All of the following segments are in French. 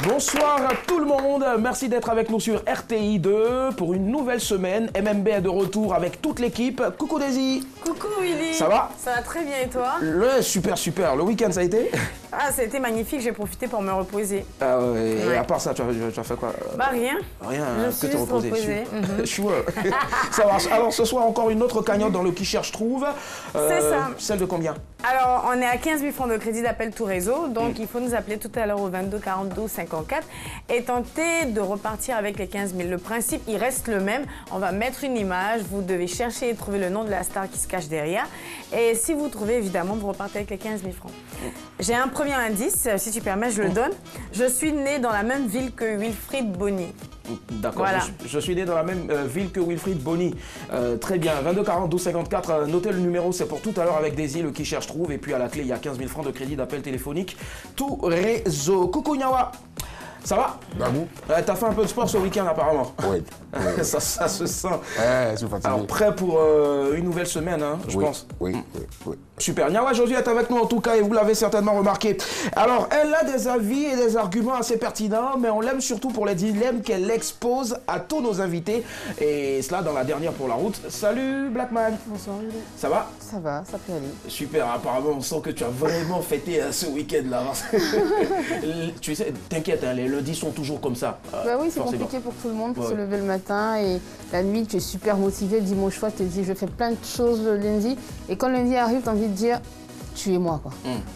Bonsoir à tout le monde, merci d'être avec nous sur RTI2 pour une nouvelle semaine. MMB est de retour avec toute l'équipe. Coucou Daisy. Coucou Willy. Ça va? Ça va très bien et toi? Super. Le week-end ça a été? Ah, ça a été magnifique, j'ai profité pour me reposer. Ah ouais. Et à part ça, tu as fait quoi? Bah rien. Rien, je suis que te juste reposer. reposée. Je suis heureux. Ça marche. Alors ce soir encore une autre cagnotte dans le Qui cherche trouve. C'est ça. Celle de combien? Alors, on est à 15 000 francs de crédit d'appel tout réseau, donc il faut nous appeler tout à l'heure au 22 42 54 et tenter de repartir avec les 15 000. Le principe, il reste le même. On va mettre une image, vous devez chercher et trouver le nom de la star qui se cache derrière. Et si vous trouvez, évidemment, vous repartez avec les 15 000 francs. J'ai un premier indice, si tu permets, je le donne. Je suis née dans la même ville que Wilfried Bony. D'accord, Voilà. je suis né dans la même ville que Wilfried Bony. Très bien, 22 42 54, notez le numéro, c'est pour tout à l'heure avec Daisy, le Qui cherche trouve. Et puis à la clé, il y a 15 000 francs de crédit d'appel téléphonique. Tout réseau. Coucou Nyawa. Ça va? Babou. T'as fait un peu de sport ce week-end apparemment. Oui. ça se sent. Ouais, je suis fatigué. Alors prêt pour une nouvelle semaine, hein, je pense. Oui. Super. Nyawa Josué est avec nous en tout cas et vous l'avez certainement remarqué. Alors, elle a des avis et des arguments assez pertinents, mais on l'aime surtout pour les dilemmes qu'elle expose à tous nos invités. Et cela dans la dernière pour la route. Salut Blackman. Bonsoir Willy. Ça va? Ça va, ça peut aller. Super. Apparemment, on sent que tu as vraiment fêté ce week-end-là. Tu sais, t'inquiète, hein, les lundis sont toujours comme ça. Bah oui, c'est forcément. compliqué pour tout le monde pour Ouais. se lever le matin et la nuit, tu es super motivé. Le dimanche soir, tu te dis, je fais plein de choses le lundi. Et quand le lundi arrive, tu as envie de dire, tu es moi, quoi.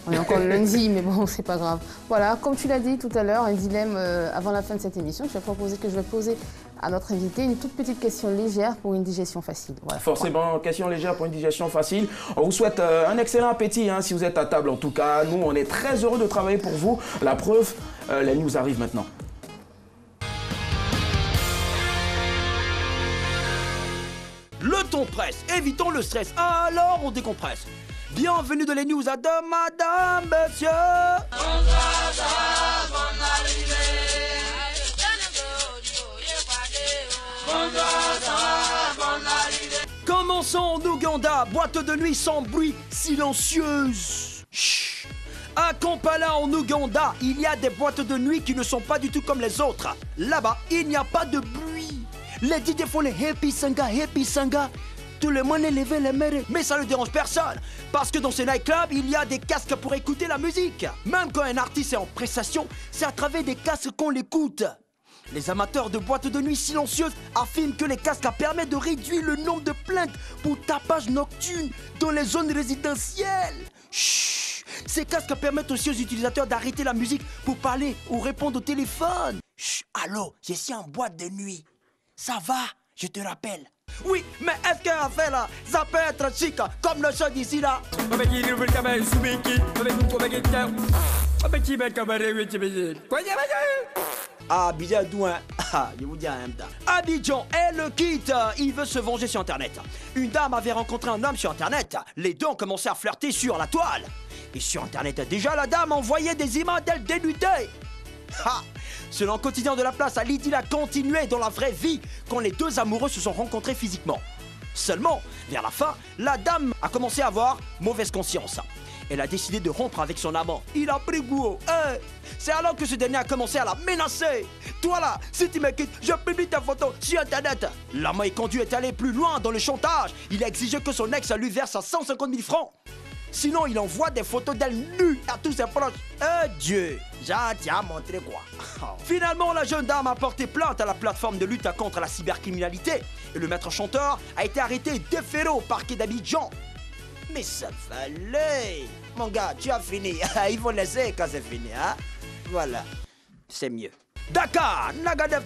On est encore le lundi, mais bon, c'est pas grave. Voilà, comme tu l'as dit tout à l'heure, un dilemme avant la fin de cette émission, je vais poser à notre invité une toute petite question légère pour une digestion facile. Voilà. Forcément, question légère pour une digestion facile. On vous souhaite un excellent appétit hein, si vous êtes à table en tout cas. Nous, on est très heureux de travailler pour vous. La preuve, la news arrive maintenant. Le ton presse, évitons le stress, alors on décompresse. Bienvenue dans les news à de madame, monsieur. Commençons en Ouganda, boîte de nuit sans bruit, silencieuse. Chut. À Kampala en Ouganda, il y a des boîtes de nuit qui ne sont pas du tout comme les autres. Là-bas, il n'y a pas de bruit. Les DJ font les happy sanga. Tout le monde est levé les mains, mais ça ne dérange personne. Parce que dans ces nightclubs, il y a des casques pour écouter la musique. Même quand un artiste est en prestation, c'est à travers des casques qu'on l'écoute. Les amateurs de boîtes de nuit silencieuses affirment que les casques permettent de réduire le nombre de plaintes pour tapage nocturne dans les zones résidentielles. Chut. Ces casques permettent aussi aux utilisateurs d'arrêter la musique pour parler ou répondre au téléphone. Chut. Allô, je suis en boîte de nuit. Ça va? Je te rappelle. Oui, mais est-ce qu'un affaire là, ça peut être chic, comme le show d'ici là? Abidjan, je vous dis en même temps. Abidjan est le kit. Il veut se venger sur Internet. Une dame avait rencontré un homme sur Internet. Les deux ont commencé à flirter sur la toile. Et sur Internet, déjà la dame envoyait des images d'elle dénudée. Ha! Selon le quotidien de la place, l'idylle a continué dans la vraie vie quand les deux amoureux se sont rencontrés physiquement. Seulement, vers la fin, la dame a commencé à avoir mauvaise conscience. Elle a décidé de rompre avec son amant. Il a pris goût. C'est alors que ce dernier a commencé à la menacer. Toi là, si tu me quittes, je publie ta photo sur Internet. L'amant éconduit est allé plus loin dans le chantage. Il a exigé que son ex lui verse 150 000 francs. Sinon, il envoie des photos d'elle nue à tous ses proches. Dieu, j'ai à montrer quoi. Finalement, la jeune dame a porté plainte à la plateforme de lutte contre la cybercriminalité. Et le maître chanteur a été arrêté et déféré au parquet d'Abidjan. Mais ça fallait. Mon gars, tu as fini. Il faut laisser quand c'est fini, hein. Voilà, c'est mieux. Dakar, Nagadef.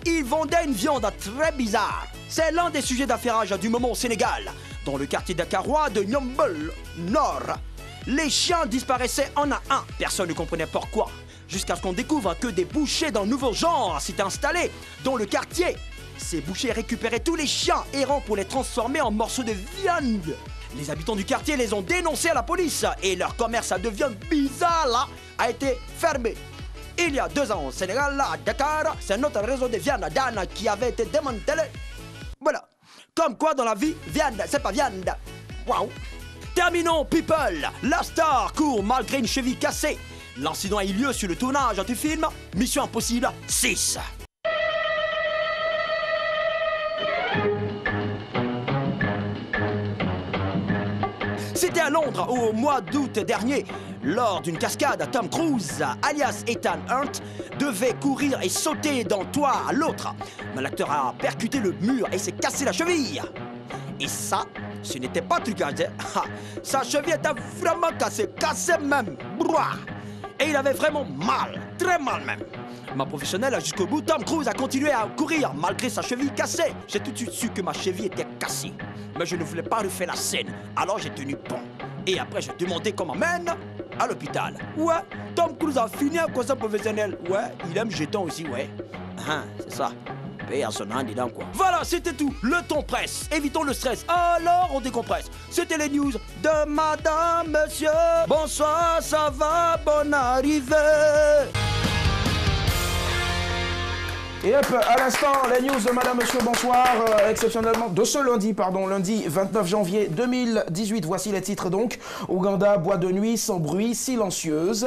Ils vendaient une viande très bizarre. C'est l'un des sujets d'affairage du moment au Sénégal. Dans le quartier dakarois de Niambol Nord, les chiens disparaissaient un à un. Personne ne comprenait pourquoi. Jusqu'à ce qu'on découvre que des bouchers d'un nouveau genre s'étaient installés dans le quartier. Ces bouchers récupéraient tous les chiens errants pour les transformer en morceaux de viande. Les habitants du quartier les ont dénoncés à la police et leur commerce de viande bizarre là a été fermé. Il y a 2 ans au Sénégal, là, à Dakar, c'est notre réseau de viande d'âne qui avait été démantelé. Voilà. Comme quoi dans la vie, viande, c'est pas viande. Waouh. Terminons, people. La star court malgré une cheville cassée. L'incident a eu lieu sur le tournage du film Mission Impossible 6. C'était à Londres au mois d'août dernier. Lors d'une cascade, Tom Cruise, alias Ethan Hunt, devait courir et sauter d'un toit à l'autre. Mais l'acteur a percuté le mur et s'est cassé la cheville. Et ça, ce n'était pas trucage. Sa cheville était vraiment cassée même. Et il avait vraiment mal, très mal même. Ma professionnelle, jusqu'au bout, Tom Cruise a continué à courir malgré sa cheville cassée. J'ai tout de suite su que ma cheville était cassée. Mais je ne voulais pas refaire la scène, alors j'ai tenu bon. Et après, j'ai demandé qu'on m'emmène à l'hôpital. Ouais, Tom Cruise a fini un conseil professionnel. Ouais, il aime jeton aussi, ouais. C'est ça. Paye à son âne dedans, quoi. Voilà, c'était tout. Le temps presse. Évitons le stress. Alors, on décompresse. C'était les news de Madame, Monsieur. Bonsoir, ça va, bonne arrivée. Et hop, à l'instant, les news de Madame, Monsieur, bonsoir, exceptionnellement, de ce lundi, lundi 29 janvier 2018, voici les titres donc. Ouganda, boîte de nuit, sans bruit, silencieuse.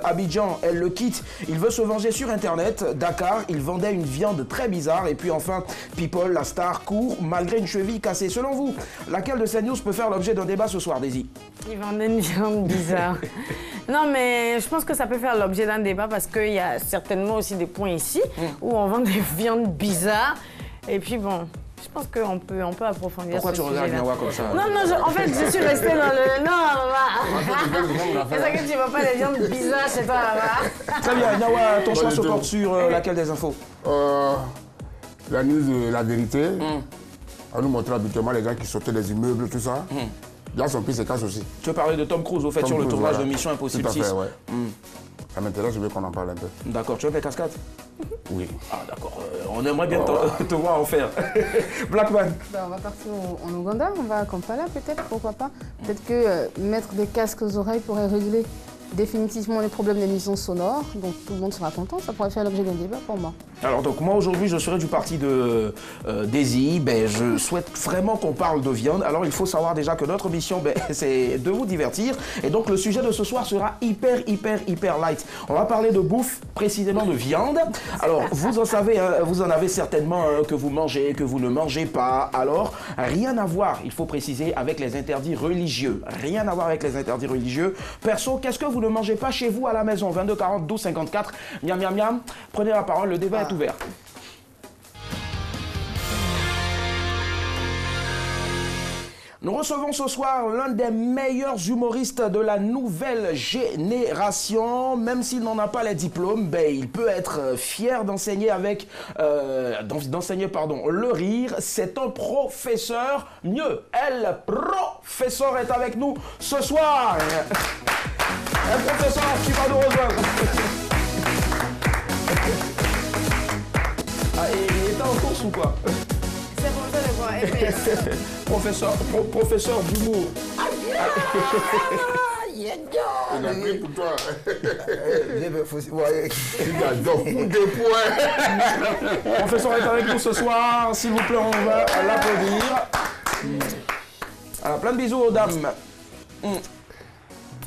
Abidjan, elle le quitte, il veut se venger sur Internet. Dakar, il vendait une viande très bizarre. Et puis enfin, People, la star, court malgré une cheville cassée. Selon vous, laquelle de ces news peut faire l'objet d'un débat ce soir, Daisy? Il vendait une viande bizarre. Non, mais je pense que ça peut faire l'objet d'un débat parce qu'il y a certainement aussi des points ici où on vend des viandes bizarres. Et puis bon, je pense qu'on peut approfondir. Pourquoi ce tu regardes sujet-là. Nawa comme ça? Non, en fait, je suis restée dans le... Non, c'est ça que tu ne vois pas les viandes bizarres chez toi là-bas. Très bien, Nawa, ton choix se porte sur laquelle des infos? La news de la vérité. On nous montrait habituellement les gens qui sautaient des immeubles, tout ça. Là, son pied se casse aussi. Tu veux parler de Tom Cruise, au fait, sur le tournage de Mission Impossible 6. Tout à fait, ouais. Ça m'intéresse, je veux qu'on en parle un peu. D'accord, tu veux des cascades? Oui. Ah d'accord, on aimerait bien te voir en faire. Blackman. On va partir en Ouganda, on va à Kampala peut-être, pourquoi pas. Peut-être que mettre des casques aux oreilles pourrait régler définitivement les problèmes d'émissions sonores, donc tout le monde sera content, ça pourrait faire l'objet d'un débat pour moi. Alors donc moi aujourd'hui je serai du parti de Daisy, je souhaite vraiment qu'on parle de viande. Alors il faut savoir déjà que notre mission c'est de vous divertir et donc le sujet de ce soir sera hyper light. On va parler de bouffe, précisément de viande. Alors vous en savez, vous en avez certainement que vous mangez, que vous ne mangez pas. Alors rien à voir, il faut préciser, avec les interdits religieux. Rien à voir avec les interdits religieux. Perso, qu'est-ce que vous ne mangez pas chez vous à la maison? 22 40 12 54. Miam miam miam. Prenez la parole, le débat est ouvert. Nous recevons ce soir l'un des meilleurs humoristes de la nouvelle génération. Même s'il n'en a pas les diplômes, il peut être fier d'enseigner avec le rire. C'est un professeur, elle professeur est avec nous ce soir. Un professeur qui va nous rejoindre. Il était en course ou quoi? C'est pour ça de quoi? Professeur d'humour. Il a pris pour toi. Professeur est avec nous ce soir. S'il vous plaît, on va l'applaudir. Alors, plein de bisous aux dames.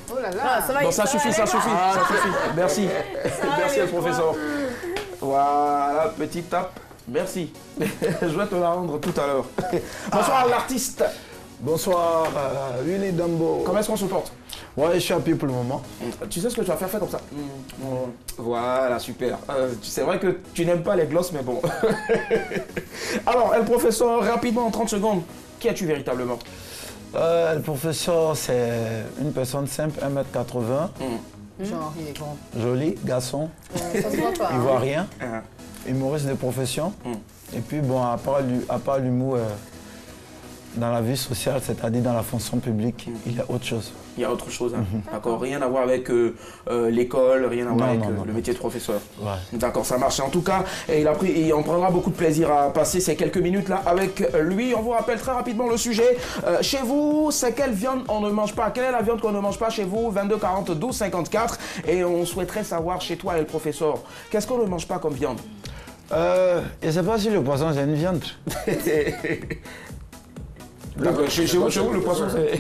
Oh là là. Bon, ça suffit. Merci. Merci, le professeur. Voilà, petite tape. Merci. Je vais te la rendre tout à l'heure. Bonsoir l'artiste. Bonsoir, Willy Dambo. Comment est-ce qu'on se porte? Ouais, je suis à pied pour le moment. Tu sais ce que tu vas faire? Fais comme ça. Voilà, super. C'est vrai que tu n'aimes pas les glosses, mais bon. Alors, le professeur, rapidement, en 30 secondes, qui es-tu véritablement? Le professeur, c'est une personne simple, 1m80. Genre, il est grand. Joli, garçon. Ça se voit pas. Ivoirien. Humoriste de profession. Et puis, bon, à part l'humour dans la vie sociale, c'est-à-dire dans la fonction publique, il y a autre chose. Il y a autre chose, hein. D'accord, rien à voir avec l'école, rien à voir avec le métier de professeur. Ouais. D'accord, ça marche. En tout cas, on prendra beaucoup de plaisir à passer ces quelques minutes là avec lui. On vous rappelle très rapidement le sujet. Chez vous, c'est quelle viande on ne mange pas? Quelle est la viande qu'on ne mange pas chez vous? 22 40 12 54. Et on souhaiterait savoir chez toi, le professeur, qu'est-ce qu'on ne mange pas comme viande? Je ne sais pas si le poisson, c'est une viande. D'accord, chez vous, le poisson, c'est...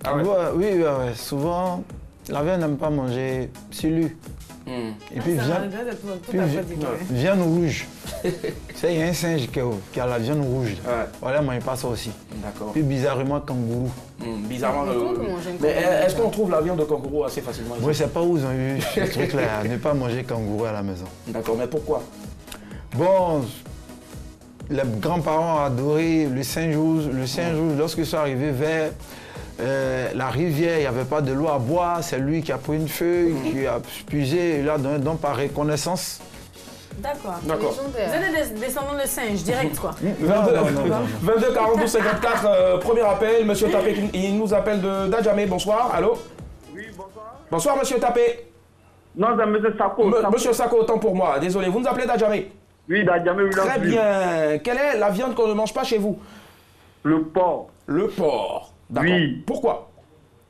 Ah ouais. Oui, souvent, La viande n'aime pas manger silu. Et puis viande rouge. Il y a un singe qui a la viande rouge. Ouais. Voilà, il mange pas ça aussi. D'accord. Puis bizarrement, kangourou. Bizarrement. Mais est-ce qu'on trouve la viande de kangourou assez facilement ici? Moi, je ne sais pas où ils ont eu ce truc-là, ne pas manger kangourou à la maison. D'accord, mais pourquoi? Bon, les grands-parents adoraient le singe rouge. Le singe rouge, lorsque ils sont arrivés vers la rivière, il n'y avait pas de l'eau à boire. C'est lui qui a pris une feuille, qui a puisé, et là, donc par reconnaissance. D'accord. D'accord. Vous êtes des descendants de singes, direct quoi. 22 42 54, premier appel, monsieur Tapé, il nous appelle de Djamé, bonsoir, allô? Oui, bonsoir. Bonsoir monsieur Tapé. Non, c'est monsieur Sako. Monsieur Sako, autant pour moi, désolé, vous nous appelez d'Adjamé? Oui, d'Adjamé, oui. Très bien, quelle est la viande qu'on ne mange pas chez vous? Le porc. Le porc, d'accord. Oui. Pourquoi?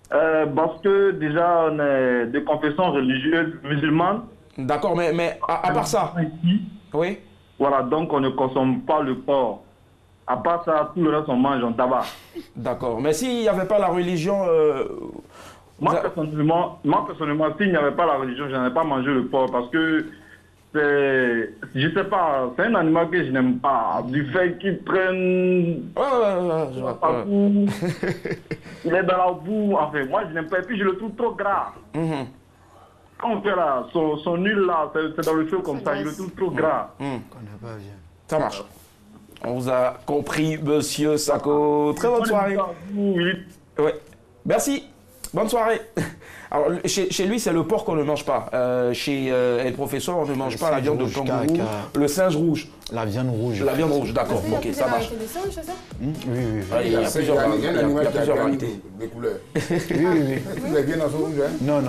Parce que déjà, on est de confession religieuse musulmane. D'accord, mais à part ça? Ici, Oui. voilà, donc on ne consomme pas le porc. À part ça, tout le reste, on mange en tabac. D'accord, mais s'il n'y avait pas la religion... Moi, personnellement, s'il n'y avait pas la religion, je n'aurais pas mangé le porc parce que c'est... Je sais pas, c'est un animal que je n'aime pas. Du fait qu'il prenne... je vois. partout, il est dans la boue. Enfin, moi, je n'aime pas. Et puis, je le trouve trop gras. Quand on fait là, son huile là, c'est dans le feu comme ça, je le trouve trop gras. Ça marche. On vous a compris, monsieur Sako. Très bonne soirée. Ouais. Merci. Bonne soirée. Alors, chez lui, c'est le porc qu'on ne mange pas. Chez El Professeur, on ne mange pas la viande de kangourou, le singe rouge. La viande rouge. La viande rouge, d'accord. Ok, ça marche. Oui. Il y a plusieurs variétés. Des couleurs. Oui. Toutes les viandes sont rouges, hein? Non.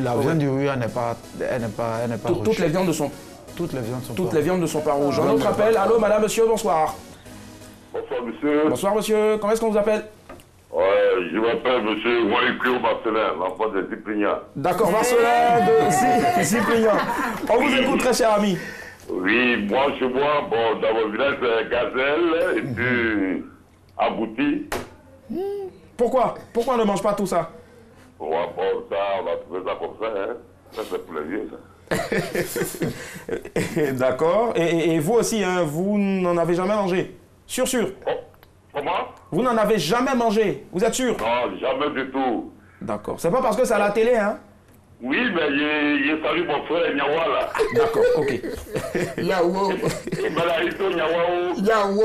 La viande du riz, elle n'est pas rouge. Toutes les viandes ne sont pas rouges. Un autre appel. Allô, madame, monsieur, bonsoir. Bonsoir, monsieur. Bonsoir, monsieur. Comment est-ce qu'on vous appelle? Ouais, je m'appelle monsieur Wally Marcelin, l'enfant de Cyprien. D'accord, Marcelin de Cyprien. On vous écoute, très cher ami. Oui, moi, chez moi, bon, dans mon village, c'est Gazelle et puis Abouti. Pourquoi on ne mange pas tout ça? Bon, ça, on va trouver ça comme ça, hein. Ça, c'est pour les vieux, ça. D'accord. Et vous aussi, hein, vous n'en avez jamais mangé? Sûr. Oh, comment? Vous n'en avez jamais mangé? Vous êtes sûr? Non, jamais du tout. D'accord. C'est pas parce que c'est à la télé, hein? Oui, mais il salue mon frère Nyawa, là. D'accord, ok. Yawo. Yawo,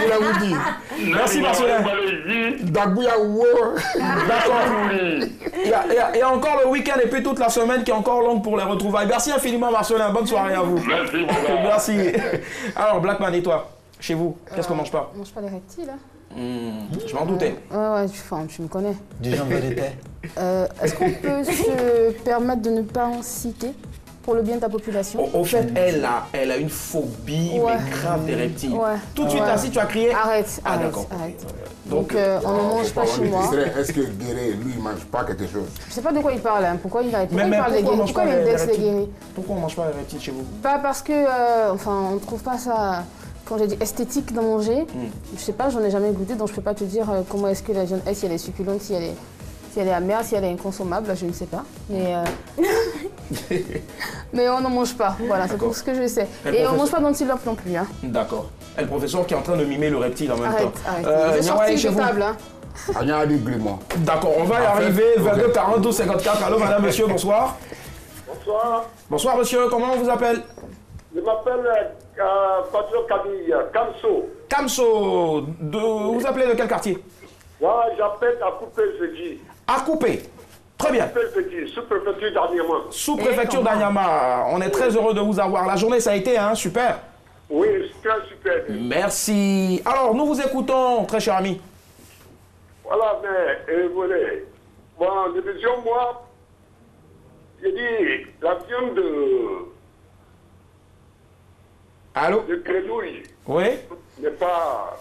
là vous dit. Merci Marcelin. Dagou Yawo. D'accord. Il y a encore le week-end et puis toute la semaine qui est encore longue pour les retrouvailles. Merci infiniment Marcelin. Bonne soirée à vous. Merci, mon gars. Merci. Alors Blackman et toi, chez vous, qu'est-ce qu'on mange pas? On mange pas les reptiles, hein. Je m'en doutais. Ouais, tu me connais. Du genre vérité. Est-ce qu'on peut se permettre de ne pas en citer pour le bien de ta population? Au fait, elle a une phobie mais grave des reptiles. Ouais. Tout de suite, assis, tu as crié. Arrête. Donc, on ne mange pas chez moi. Est-ce que Guéré, lui, il ne mange pas quelque chose? Je ne sais pas de quoi il parle, hein. Pourquoi il parle des guéris? Pourquoi il indexe les guéris? Pourquoi on ne mange pas les reptiles chez vous? Pas parce que, on ne trouve pas ça, quand j'ai dit esthétique d'en manger. Je sais pas, j'en ai jamais goûté, donc je peux pas te dire comment est-ce que la viande est, si elle est succulente, si elle est amère, si elle est inconsommable, je ne sais pas. Mais on n'en mange pas, voilà, c'est tout ce que je sais. Et on ne mange pas d'antilope non plus. Hein. D'accord. Et le professeur qui est en train de mimer le reptile en même temps. Arrête. Je sorti de table. Hein. D'accord, on va y arriver. 22 42 54. Allô, madame, monsieur, bonsoir. Bonsoir. Bonsoir, monsieur. Comment on vous appelle? Je m'appelle Patron Camille, Kamso. Kamso. Vous appelez de quel quartier? Moi, j'appelle à couper jeudi. À couper. Très bien. Sous-préfecture d'Anyama. Sous-préfecture d'Anyama. On est très heureux de vous avoir. La journée, ça a été, hein, super. Oui, super. Merci. Alors, nous vous écoutons, très cher ami. Voilà, mais, voilà. Bon, division, moi, j'ai dit, la viande Allô? de grenouille Oui? n'est pas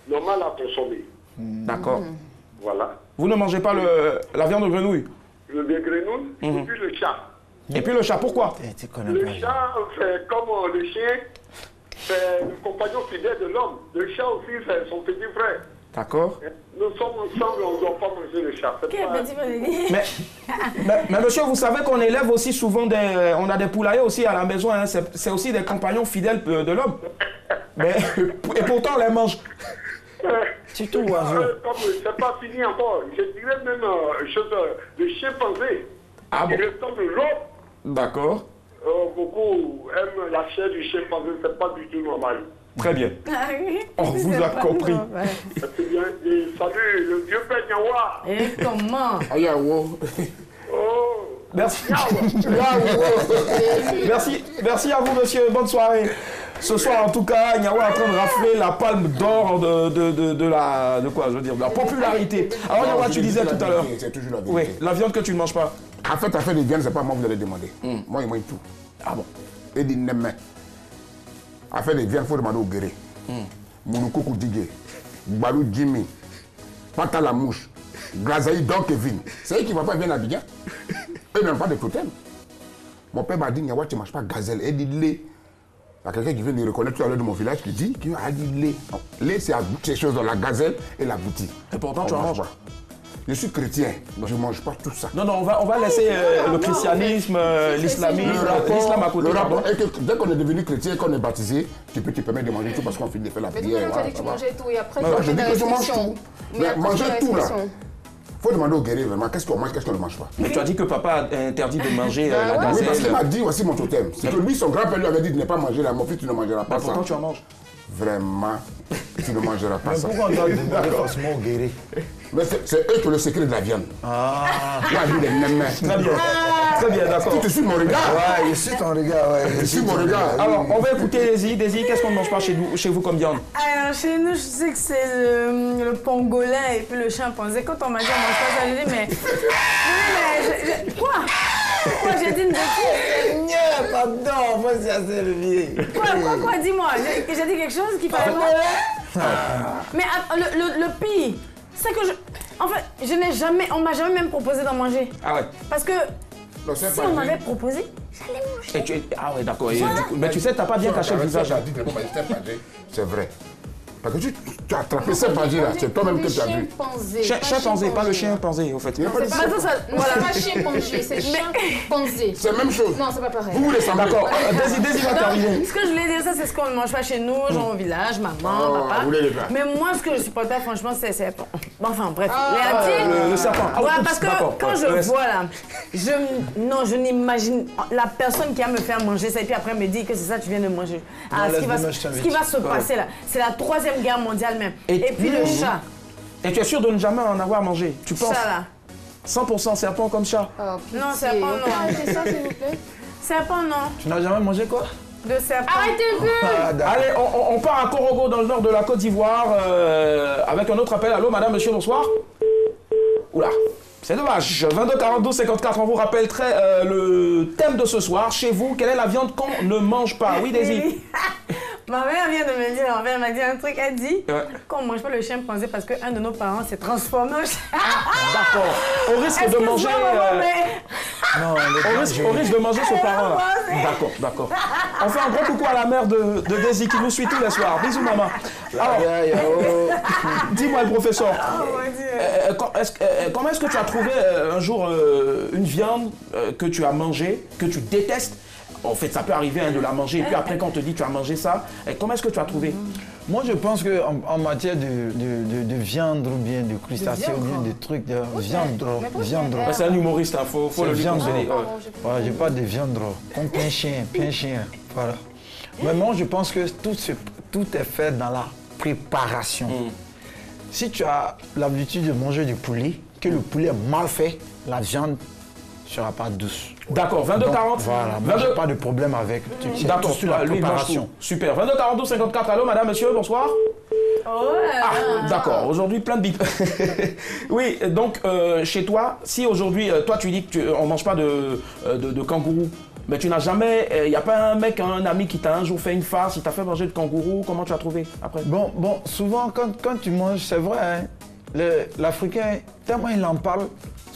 normale à consommer. D'accord. Voilà. Vous ne mangez pas la viande de grenouille? Le de grenouille, et puis le chat. Et puis le chat, pourquoi? Le chat, c'est comme le chien, c'est le compagnon fidèle de l'homme. Le chat aussi, c'est son petit frère. D'accord. Nous sommes ensemble, on ne doit pas manger le chat. Ok, petit Valérie. Mais monsieur, vous savez qu'on élève aussi souvent des... On a des poulaillers aussi à la maison, hein. C'est aussi des compagnons fidèles de l'homme. Et pourtant, on les mange. C'est tout oiseau. Comme c'est pas fini encore, je dirais même le chimpanzé. Ah bon? Il ressemble à l'homme. D'accord. Beaucoup aiment la chair du chimpanzé, c'est pas du tout normal. Très bien. On vous a compris. C'est bien. Et salut, le vieux Père Nyawa. Et comment? Ayawo. Oh. Merci. Merci à vous, monsieur. Bonne soirée. Ce soir, en tout cas, Nyawa est en train de rafler la palme d'or de la popularité. Alors, Nyawa, tu disais tout à l'heure. C'est toujours la vérité. Oui, la viande que tu ne manges pas. En fait, affaire de viande, c'est pas moi que vous allez demander. Moi, il mange tout. Ah bon? Et des nems. Affaire de viande, il faut demander au guéré. Mounoukou Koudigé, Balou Jimmy, Pata la mouche, Glazaï Don Kevin. C'est eux qui ne vont pas bien à Abidjan. Eux n'ont pas de totem. Mon père m'a dit, Nyawa, tu ne manges pas gazelle. Et dit lait. Il y a quelqu'un qui vient de reconnaître tout à l'heure de mon village qui dit qu'il a dit lait. Lait, c'est ces choses dans la gazelle et la boutique. Et pourtant, tu en manges pas. Je suis chrétien, je ne mange pas tout ça. Non, on va laisser le christianisme, l'islamisme, l'islam à côté. Le rapport est que dès qu'on est devenu chrétien et qu'on est baptisé, tu peux te permettre de manger tout parce qu'on finit de faire la Mais prière. toi, tu as dit que tu mangeais tout et après, Non, je dis que je mange tout. Mais manger tout là, il faut demander au guerrier vraiment qu'est-ce qu'on mange, qu'est-ce qu'on ne mange pas. Mais tu as dit que papa a interdit de manger la Oui, parce qu'il gazelle. m'a dit aussi mon totem. C'est que lui, son grand-père lui avait dit de ne pas manger là. Mon fils, tu ne mangeras pas ça. Pourtant, tu en manges. Vraiment, tu ne mangeras pas Mais ça. pourquoi on doit demander forcément au guéri? Mais c'est eux qui ont le secret de la viande. Ah. Là, lui, les nems. Très bien, d'accord. Tu suis mon regard. Ouais, je suis ton regard, ouais. Je suis mon regard. Alors, on va écouter Daisy. Daisy, qu'est-ce qu'on ne mange pas chez vous comme viande? Alors, chez nous, je sais que c'est le pangolin et puis le chimpanzé. Quand on m'a dit on mange pas ça, j'ai dit, mais quoi? Quoi, j'ai dit une bêtise? Pardon, moi c'est assez levier. Quoi, dis-moi. J'ai dit quelque chose qui fallait pas. Mais le pire, c'est que en fait, on m'a jamais même proposé d'en manger. Ah ouais. Parce que si on m'avait proposé, j'allais manger. Ah ouais, d'accord. Mais tu sais, tu n'as pas bien caché le visage. C'est vrai. Parce que tu as attrapé cette magie-là, c'est toi-même que tu as vu. Chimpanzé, pas le chimpanzé, au fait. Il n'y a pas de C'est pas chimpanzé, c'est chimpanzé. C'est la même chose. Non, c'est pas pareil. Vous voulez savoir. D'accord, Daisy va terminer. Ce que je voulais dire, ça, c'est ce qu'on ne mange pas chez nous, genre au village, maman, papa. vous voulez les plats. Mais moi, ce que je supporte pas, franchement, c'est... Enfin, bref, les Hatis. Le serpent. Ouais, parce que quand je vois là, je n'imagine la personne qui va me faire manger ça et puis après me dit que c'est ça que tu viens de manger. Ah, ce qui va se passer là, c'est la 3e guerre mondiale même. Et puis le chat. Et tu es sûr de ne jamais en avoir mangé? Tu penses? Ça là. 100% serpent comme chat. Oh, Non, serpent, non. Arrêtez ça, s'il vous plaît. Serpent, non. Tu n'as jamais mangé quoi? De serpent. Arrêtez le peu. Ah, d'accord. Allez, on part à Korogo dans le nord de la Côte d'Ivoire avec un autre appel. Allô, madame, monsieur, bonsoir. Oula, c'est dommage. 22 42 54, on vous rappelle le thème de ce soir. Chez vous, quelle est la viande qu'on ne mange pas? Oui, Daisy. Ma mère vient de me dire, elle m'a dit un truc, elle dit qu'on ne mange pas le chimpanzé parce qu'un de nos parents s'est transformé en chien. D'accord. On risque de manger... Non, on risque de manger ce parent-là. D'accord. On fait un gros coucou à la mère de Daisy qui nous suit tous les soirs. Bisous, maman. Alors, dis-moi, le professeur, comment est-ce que tu as trouvé un jour une viande que tu as mangée, que tu détestes? En fait, ça peut arriver de la manger et puis après, quand on te dit tu as mangé ça, comment est-ce que tu as trouvé? Moi, je pense qu'en matière de viande ou bien de crustacés ou bien de trucs, de viande. C'est un humoriste, il faut le dire. Voilà, je parle de viande, comme pain chien, voilà. Mais moi, je pense que tout est fait dans la préparation. Si tu as l'habitude de manger du poulet, que le poulet est mal fait, la viande ne sera pas douce. D'accord, 22-40. Voilà, moi j'ai pas de problème avec. D'accord, sur la préparation. Super. 22-42 54. Allô, madame, monsieur, bonsoir. D'accord, aujourd'hui plein de bip. Oui, donc chez toi, si aujourd'hui, toi tu dis qu'on ne mange pas de kangourou, mais tu n'as jamais, il n'y a pas un ami qui t'a un jour fait une farce, il t'a fait manger de kangourou, comment tu as trouvé après? Bon, souvent quand tu manges, c'est vrai, hein, l'Africain, tellement il en parle,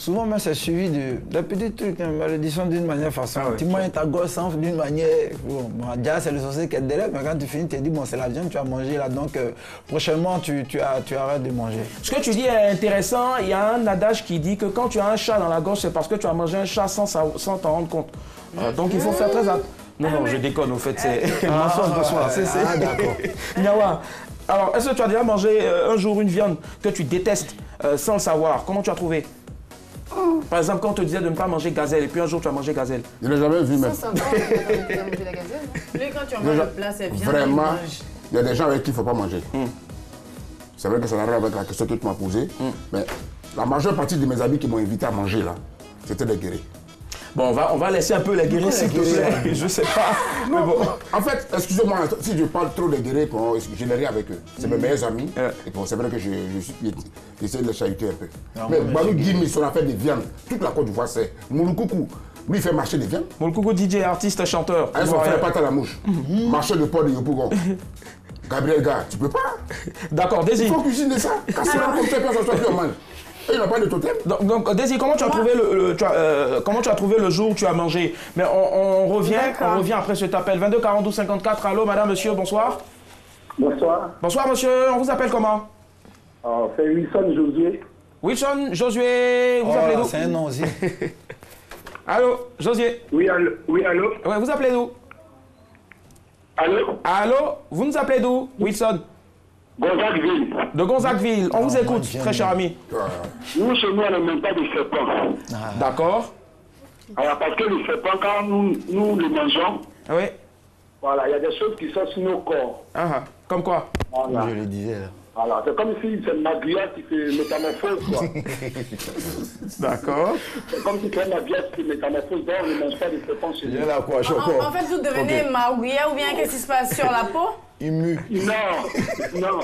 souvent même c'est suivi de petits trucs, hein, malédiction d'une manière façon. Ah ouais. Tu manges ta gosse d'une manière. Bon, déjà c'est le sorcier qui est derrière, mais quand tu finis, tu te dis bon c'est la viande que tu as mangé là, donc prochainement tu arrêtes de manger. Ce que tu dis est intéressant. Il y a un adage qui dit que quand tu as un chat dans la gorge, c'est parce que tu as mangé un chat sans t'en rendre compte. Donc il faut faire très attention. Non, je déconne, au fait, c'est mensonge de soi. Ah, d'accord. Nyawa, alors, est-ce que tu as déjà mangé un jour une viande que tu détestes sans le savoir? Comment tu as trouvé? Par exemple, quand on te disait de ne pas manger gazelle, et puis un jour tu as mangé gazelle. Je ne l'ai jamais vu même. Ça va, on a mangé la gazelle. Lui, quand tu manges le plat, c'est bien. Vraiment, il y a des gens avec qui il ne faut pas manger. C'est vrai que ça n'a rien avec la question que tu m'as posée, mais la majeure partie de mes amis qui m'ont invité à manger là, c'était des guéris. Bon, on va laisser un peu les guéris, s'il te plaît. Je sais pas. Mais bon. En fait, excusez-moi, si je parle trop des guéris, je n'ai rien avec eux. C'est mes meilleurs amis. Et bon, c'est vrai que j'essaie de les chahuter un peu. Mais Balou Gimi, son affaire de viande, toute la Côte d'Ivoire, c'est Mouloukoukou. Lui, il fait marcher des viandes. Mouloukoukou, DJ, artiste, chanteur. Avec son frère Pata la mouche. Marché de porc de Yopougon. Gabriel Gars, tu peux pas. D'accord, Désir. Il faut cuisiner ça. Casser la comme ça, ça soit plus en mal. Il n'a pas de totem. Donc Désir, comment tu as trouvé comment tu as trouvé le jour où tu as mangé? Mais on revient après cet appel. 22 42 54. Allô, madame, monsieur, bonsoir. Bonsoir. Bonsoir, monsieur. On vous appelle comment? C'est Wilson Josué. Wilson Josué. Vous appelez d'où? C'est un nom aussi. Allô, Josué. Oui, allô. Oui, allô. Ouais, vous appelez d'où? Allô. Allô, vous nous appelez d'où, Wilson? Gonzagueville. De Gonzagueville. On vous écoute, très cher ami. Nous, chez nous, on n'a même pas de serpent. D'accord. Alors, parce que le serpent, quand nous le mangeons, Oui. voilà, il y a des choses qui sont sur nos corps. Comme quoi? Voilà. Je le disais là. Voilà, c'est comme si c'est ma grillade qui fait métamorphose, quoi. D'accord. C'est comme si c'est ma grillade qui fait métamorphose, donc on ne mange pas de serpent chez nous. En fait, vous devenez marguilla ou bien qu'est-ce qui se passe sur la peau? Immu. Non.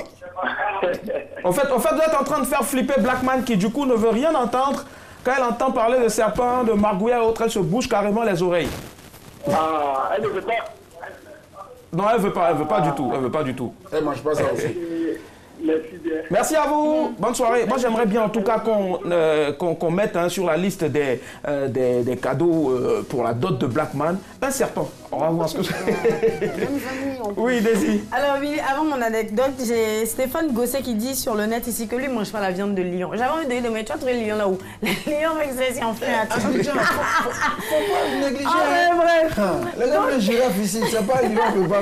En fait, vous êtes en train de faire flipper Blackman qui, du coup, ne veut rien entendre. Quand elle entend parler de serpent, de margouilla et autres, elle se bouge carrément les oreilles. Ah, elle ne veut pas. Non, elle veut pas du tout. Elle veut pas du tout. Elle mange pas ça aussi. Merci bien. Merci à vous. Bonne soirée. Moi, j'aimerais bien en tout cas qu'on mette sur la liste des cadeaux pour la dot de Blackman un serpent. On va voir ce que c'est. Oui, Daisy. Alors oui, avant mon anecdote, j'ai Stéphane Gosset qui dit sur le net ici que lui ne mange pas la viande de lion. J'avais envie de lui demander, tu as trouvé le lion là où? Le lion avec ses enfants. Faut pas négliger. Bref. Les gars, les girafes ici, c'est pas le lion qui peut pas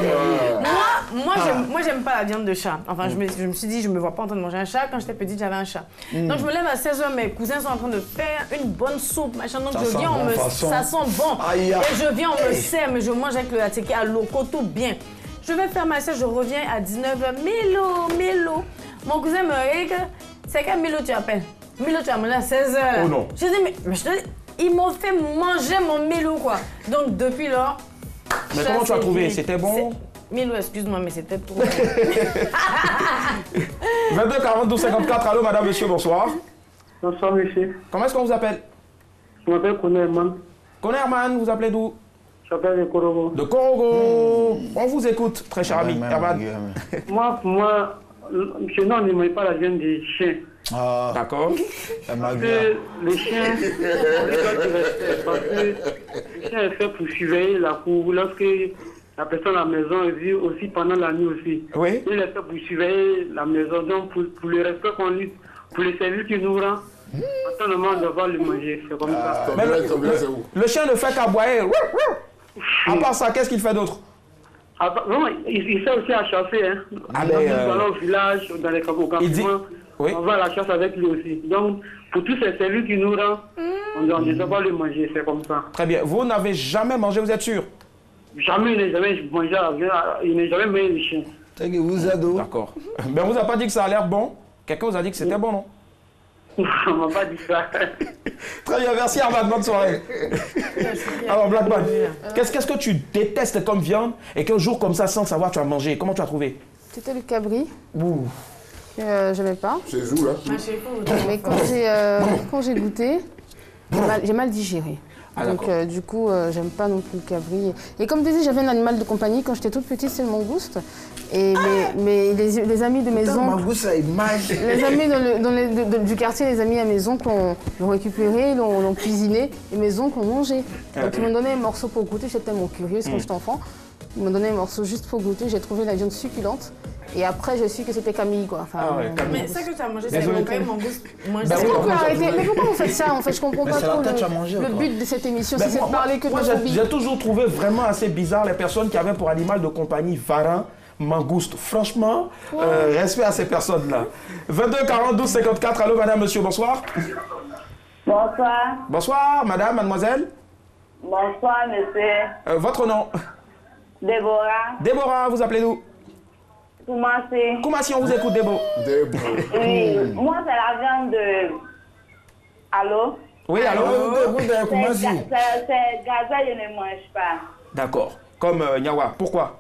manger. Moi, j'aime pas la viande de chat. Enfin, je me suis dit, je me vois pas en train de manger un chat. Quand j'étais petite, j'avais un chat. Donc je me lève à 16h, mes cousins sont en train de faire une bonne soupe, machin. Donc je viens, ça sent bon. Et je viens, on me sert, mais je mange avec le attiqué à l'eau, tout bien. Je vais faire ma sieste, je reviens à 19h. Milo. Mon cousin me regarde. C'est quel Milo tu appelles? Milo, tu as mangé à 16h. Oh non. Je dis, mais je te dis, ils m'ont fait manger mon Milo, quoi. Donc depuis lors. Mais comment tu as trouvé? C'était bon? Milo, excuse-moi, mais c'était trop. 22 42 54. Allô, madame, monsieur, bonsoir. Bonsoir, monsieur. Comment est-ce qu'on vous appelle? Je m'appelle Konerman. Konerman, vous appelez d'où? Je m'appelle de Korogo. De Korogo. On vous écoute, très cher ami. Herman. Moi, chez nous, on ne mange pas la viande des chiens. D'accord. Parce que les chiens, on les doit du respect. Parce que le chien est fait pour surveiller la cour. Lorsque la personne à la maison vit aussi pendant la nuit aussi. Oui. Il est fait pour surveiller la maison. Donc, pour le respect qu'on lui, pour le service qu'il nous rend, à tout moment, on doit le manger. C'est comme ça. Mais le chien ne fait qu'aboyer. À part ça, qu'est-ce qu'il fait d'autre? Non, il sait aussi à chasser. Hein. Dans le village, dans les campements, oui. On va à la chasse avec lui aussi. Donc, pour tous ces services qu'il nous rend, on ne doit pas le manger. C'est comme ça. Très bien. Vous n'avez jamais mangé, vous êtes sûr? Jamais, il n'est jamais mangé, il n'est jamais mangé le chien. C'est que vous êtes où? D'accord. Mais on vous a pas dit que ça a l'air bon? Quelqu'un vous a dit que c'était bon, non? On m'a pas dit ça. Très bien, merci Armand, bonne soirée. Alors Blackman, qu'est-ce que tu détestes comme viande et qu'un jour comme ça, sans le savoir, tu as mangé? Comment tu as trouvé? C'était le cabri. Ouh. Je n'aimais pas. C'est où là? Mais quand j'ai goûté, j'ai mal digéré. Donc du coup, j'aime pas non plus le cabri. Et comme disais, j'avais un animal de compagnie quand j'étais toute petite, c'est le mangouste. Et les amis de maison... Mangouste, ça image. Les amis du quartier, les amis à maison l'ont récupéré, l'ont cuisiné, et mes oncles ont mangé. Donc ils m'ont donné un morceau pour goûter, j'étais tellement curieuse quand j'étais enfant. Ils m'ont donné un morceau juste pour goûter, j'ai trouvé la viande succulente. Et après, je su que c'était Camille, quoi. Enfin, mais ça que tu as mangé, c'est quand même mangouste. Mais pourquoi vous faites ça, en fait? Je comprends pas trop le but de cette émission, c'est de parler que de phobie. J'ai toujours trouvé vraiment assez bizarre les personnes qui avaient pour animal de compagnie varin, mangouste. Franchement, respect à ces personnes-là. 22 42 54, allô madame, monsieur, bonsoir. Bonsoir. Bonsoir, madame, mademoiselle. Bonsoir, monsieur. Votre nom? Déborah. Déborah, vous appelez nous? Koumassi. Koumassi, on vous écoute, Déborah. Oui, moi c'est la viande de... Allô? Oui, allô? C'est gazelle, je ne mange pas. D'accord. Comme Nyawa, pourquoi?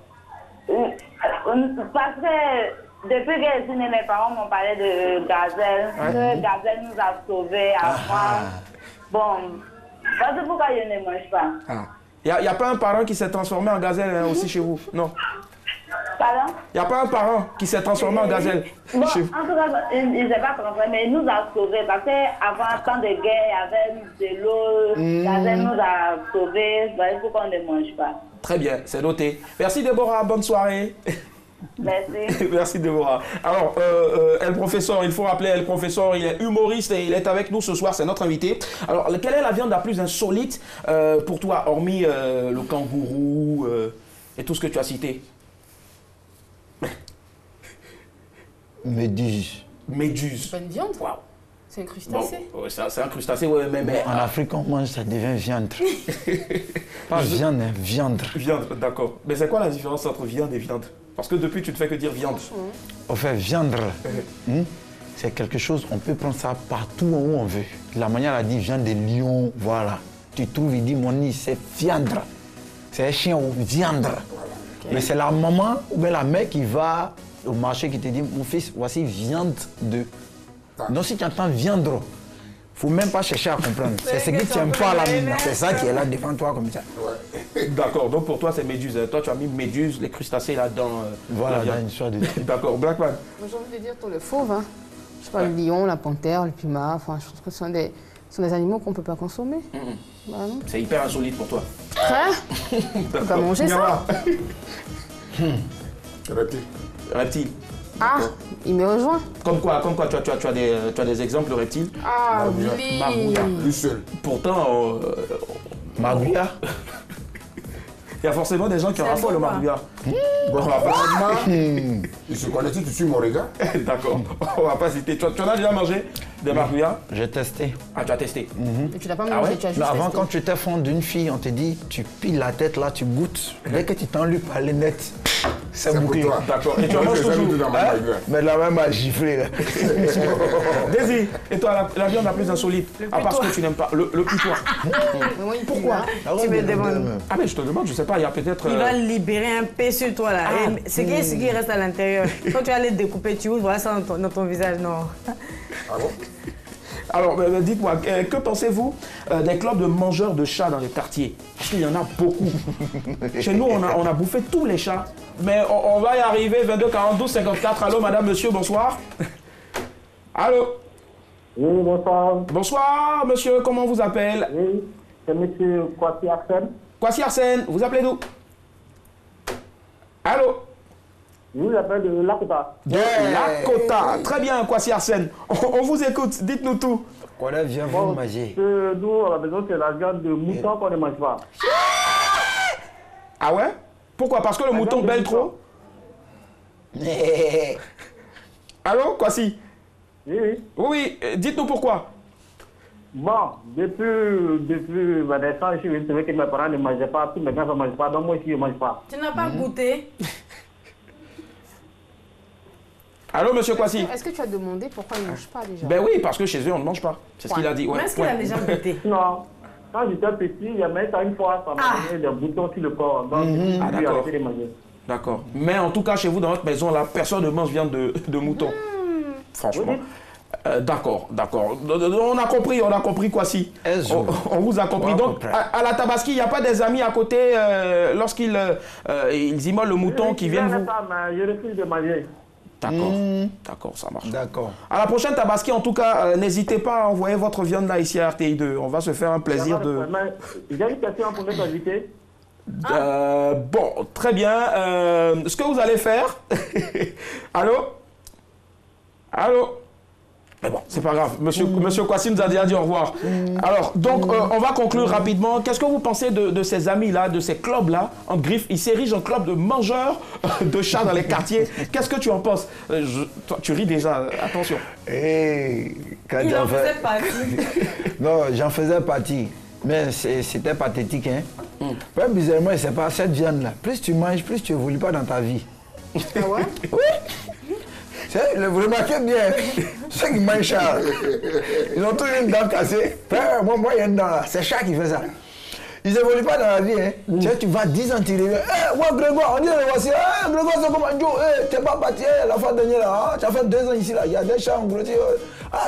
Parce que depuis que je suis née, mes parents m'ont parlé de gazelle. Que gazelle nous a sauvés avant. Bon, parce que pourquoi je ne mange pas? Il n'y a pas un parent qui s'est transformé en gazelle aussi chez vous? Non. Pardon? Il n'y a pas un parent qui s'est transformé en gazelle chez vous? En tout cas, il ne s'est pas transformé, mais il nous a sauvés. Parce qu'avant, temps de guerre, il y avait de l'eau, gazelle nous a sauvés. Il faut qu'on ne mange pas. Très bien, c'est noté. Merci Déborah, bonne soirée. Merci. Merci Déborah. Alors, El Professeur, il faut rappeler El Professeur, il est humoriste et il est avec nous ce soir, c'est notre invité. Alors, quelle est la viande la plus insolite pour toi, hormis le kangourou et tout ce que tu as cité? Méduse. Méduse. C'est pas une viande? Wow. C'est un crustacé. Bon, c'est un crustacé, ouais, mais... En Afrique, on mange, ça devient viande. Pas viande, hein, viande. Viande, d'accord. Mais c'est quoi la différence entre viande et viande? Parce que depuis, tu ne fais que dire viande. On fait viande. C'est quelque chose, on peut prendre ça partout où on veut. La manière, elle a dit viande de lion, voilà. Tu trouves, il dit, mon nid, c'est viande. C'est un chien ou viande. Okay. Mais c'est la maman ou bien la mère qui va au marché qui te dit, mon fils, voici viande de... Donc si tu entends viande, il ne faut même pas chercher à comprendre. C'est ce que tu n'aimes pas à la mine. C'est ça qui est là devant toi comme ça. Ouais. D'accord, donc pour toi c'est méduse. Toi tu as mis méduse, les crustacés là-dedans. Voilà, dans une histoire de... D'accord, Blackman. Moi j'ai envie de dire tous les fauves. Hein. Je sais pas, le lion, la panthère, le puma, enfin, je trouve que ce sont des animaux qu'on ne peut pas consommer. Bah, c'est hyper insolite pour toi. Très. On peut pas manger ça. Reptile. Ah, il me rejoint. Comme quoi tu as des exemples de reptiles? Ah oui. Magouya, lui seul. Pourtant, Magouya. Il y a forcément des gens qui raffolent le Magouya. Bon, apparemment, il se connaît, tu suis mon regard. D'accord, on va pas citer. Tu en as déjà mangé des Magouya? J'ai testé. Ah, tu as testé? Et tu l'as pas mangé, tu as juste avant, testé. quand tu étais fond d'une fille, on te dit, tu piles la tête là, tu goûtes. Dès que tu t'enlèves par les nets, c'est bouclé. D'accord. Et tu en manges toujours? Mais la même a giflé. Désir, et toi, la viande la plus insolite, à part ce que tu n'aimes pas, le putois. Pourquoi? Tu me demandes. Ah mais je te demande, je sais pas, il y a peut-être... Il va libérer un paix sur toi là. Ce qui reste à l'intérieur. Quand tu vas les découper, tu ouvres, voilà ça dans ton visage, non. Ah bon? Alors, dites-moi, que pensez-vous des clubs de mangeurs de chats dans les quartiers? Parce qu'il y en a beaucoup. Chez nous, on a bouffé tous les chats. Mais on va y arriver, 22 42 54. Allô, madame, monsieur, bonsoir. Allô? Oui, bonsoir. Bonsoir, monsieur, comment on vous appelle? Oui, c'est monsieur Kwasi Arsène. Kwasi Arsène, vous appelez d'où? Allô? Je vous appelle de Lakota. De Lakota. Très bien, Kwasi Arsène. On vous écoute, dites-nous tout. Voilà, viens vous manger. Nous, à la maison, c'est la viande de mouton qu'on ne mange pas. Ah ouais? Pourquoi? Parce que le mouton bêle trop? Allô, Kwasi? Oui. Oui, dites-nous pourquoi. Bon, depuis ma naissance, je suis venu que mes parents ne mangeaient pas, tous mes gars ne mangent pas, donc moi aussi je ne mange pas. Tu n'as pas goûté? Allô, monsieur Kwasi? Est-ce que tu as demandé pourquoi ils ne mangent pas déjà? Ben oui, parce que chez eux, on ne mange pas. C'est ce qu'il a dit. Mais est-ce qu'il a déjà goûté? Non. Quand j'étais petit, il y avait ça une fois, ça m'a donné des boutons sur le corps. Donc, j'ai arrêté de manger. D'accord. Mais en tout cas, chez vous, dans votre maison, là, personne ne mange viande de mouton. Franchement. D'accord, d'accord. On a compris quoi si. On vous a compris. Donc, à la Tabaski, il n'y a pas des amis à côté lorsqu'ils ils immolent le mouton qui viennent vous... Je refuse de marier. D'accord, d'accord, ça marche. D'accord. À la prochaine Tabaski, en tout cas, n'hésitez pas à envoyer votre viande là ici à RTI2. On va se faire un plaisir de... J'ai une question pour notre invité. Bon, très bien. Ce que vous allez faire... Allô? Allô? Mais bon, c'est pas grave. Monsieur Kwasi nous a déjà dit au revoir. Alors, donc, on va conclure rapidement. Qu'est-ce que vous pensez de ces amis-là, de ces clubs-là, en griffe? Ils s'érigent en club de mangeurs de chats dans les quartiers. Qu'est-ce que tu en penses? Toi, tu ris déjà, attention. Il en faisait partie. Non, j'en faisais partie. Mais c'était pathétique, hein. Pas bizarrement, c'est pas cette viande-là. Plus tu manges, plus tu évolues pas dans ta vie. Ah ouais? Oui. Vous remarquez bien, ceux qui mangent ça, ils ont tous une dent cassée. Moi, il y a une dent là, c'est chat qui fait ça. Ils n'évoluent pas dans la vie. Hein. Tu vas 10 ans, tu reviens. Ouais, Grégoire, on dit le voici. Grégoire, c'est comme un jour. T'es pas parti la fois dernière là. Tu as fait 2 ans ici là. Il y a des chats en gros.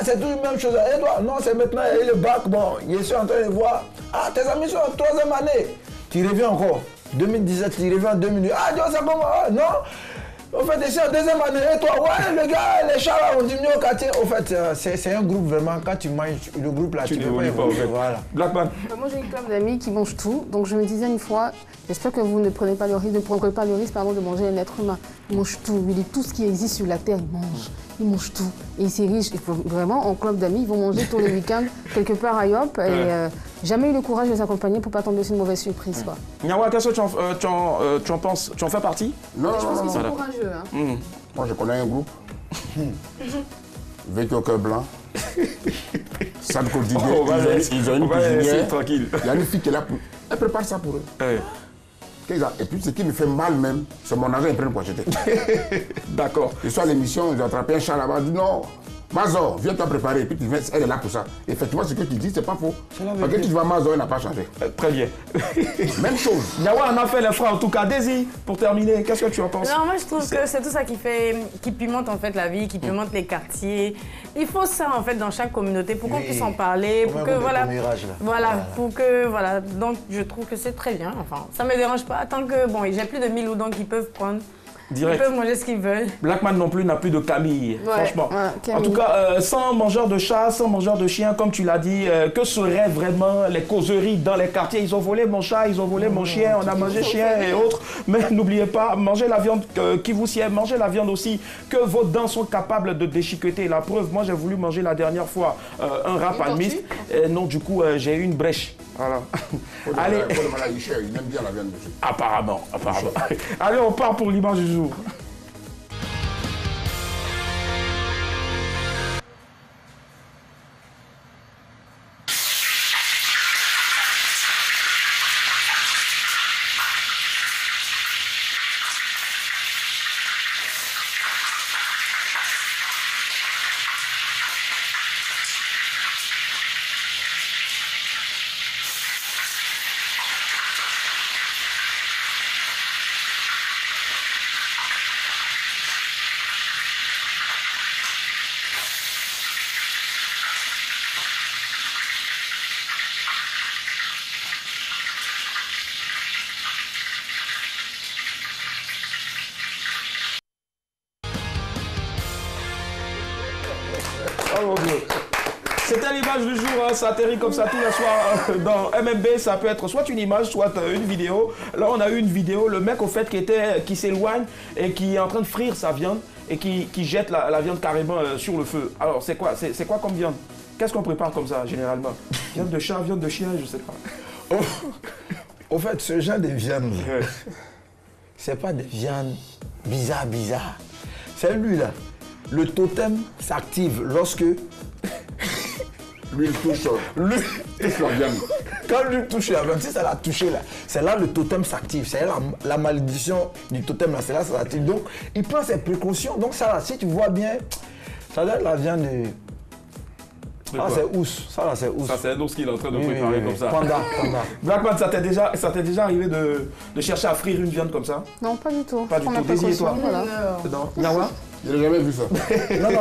C'est toujours la même chose. Et toi, non, c'est maintenant, il y a le bac. Bon, je suis en train de voir. Tes amis sont en 3e année. Tu reviens encore. 2017, tu reviens en 2008. Dieu, c'est comment? Non. Au fait, ici, en 2e année, et toi, ouais, le gars, les chats là, on diminue au quartier. Au fait, c'est un groupe vraiment, quand tu manges le groupe là, tu ne peux pas évoluer. Voilà. Blackman. Moi, j'ai une club d'amis qui mangent tout. Donc, je me disais une fois, j'espère que vous ne prendrez pas le risque, de manger un être humain. Ils mangent tout. Il dit tout ce qui existe sur la terre, ils mangent. Ils mangent tout. Et ils s'érigent. Vraiment, en club d'amis, ils vont manger tous les week-ends, quelque part à Yop. Et jamais eu le courage de les accompagner pour ne pas tomber sur une mauvaise surprise. Nyawa, qu'est-ce que tu en penses? Tu en fais partie? Non, je pense qu'ils sont non. courageux. Hein. Moi, je connais un groupe. Vêtu au cœur blanc. Sadko Digé, ils ont une cuisinière. Tranquille. Il y a une fille qui est là pour... Elle prépare ça pour eux. Et puis, ce qui me fait mal même, c'est mon argent, ils prennent pour acheter. D'accord. Je suis à l'émission, ils ont attrapé un chat là-bas, ils disent non. Mazor, viens toi préparer. Et puis elle est là pour ça. Effectivement, ce que tu dis, c'est pas faux. Parce que tu vas Mazor, il n'a pas changé. Très bien. Même chose. Nyawa, on a fait les frais en tout cas. Daisy, pour terminer, qu'est-ce que tu en penses? Non, moi je trouve que c'est tout ça qui pimente en fait la vie, qui pimente les quartiers. Il faut ça en fait dans chaque communauté pour qu'on puisse en parler, pour que voilà. Donc je trouve que c'est très bien. Enfin, ça me dérange pas tant que bon, j'ai plus de 1000 oudons qui peuvent prendre. Direct. Ils peuvent manger ce qu'ils veulent. Blackman non plus n'a plus de Camille, franchement. Camille. En tout cas, sans mangeurs de chats, sans mangeurs de chiens, comme tu l'as dit, que seraient vraiment les causeries dans les quartiers? Ils ont volé mon chat, ils ont volé mon chien, on a mangé chien et autres. Mais n'oubliez pas, mangez la viande qui vous sied, mangez la viande aussi que vos dents sont capables de déchiqueter. La preuve, moi j'ai voulu manger la dernière fois un rat palmiste. Non, du coup, j'ai eu une brèche. Voilà. Allez. Il aime bien la viande dessus. Apparemment. Allez, on part pour l'image du jour. Oh mon Dieu. C'était l'image du jour, hein. Ça atterrit comme ça tous les soirs dans MMB. Ça peut être soit une image, soit une vidéo. Là, on a eu une vidéo, le mec au fait qui s'éloigne et qui est en train de frire sa viande et qui jette la viande carrément sur le feu. Alors, c'est quoi comme viande? Qu'est-ce qu'on prépare comme ça, généralement? Viande de chat, viande de chien, je sais pas. Au fait, ce genre de viande, c'est pas des viandes bizarres. C'est lui là. Le totem s'active lorsque lui il touche la viande. Quand lui touche la viande, si ça l'a touché là, c'est là le totem s'active. C'est la malédiction du totem là, c'est là ça s'active. Donc il prend ses précautions. Donc ça là, si tu vois bien, ça doit être la viande de... Ah, c'est ous. Ça là, c'est ous. Ça, c'est un ours qu'il est en train de préparer comme ça. Panda. Blackman, ça t'est déjà arrivé de chercher à frire une viande comme ça? Non, pas du tout. Pas du tout. Désirez-toi. Voilà. Non. Nyawa? Je n'ai jamais vu ça.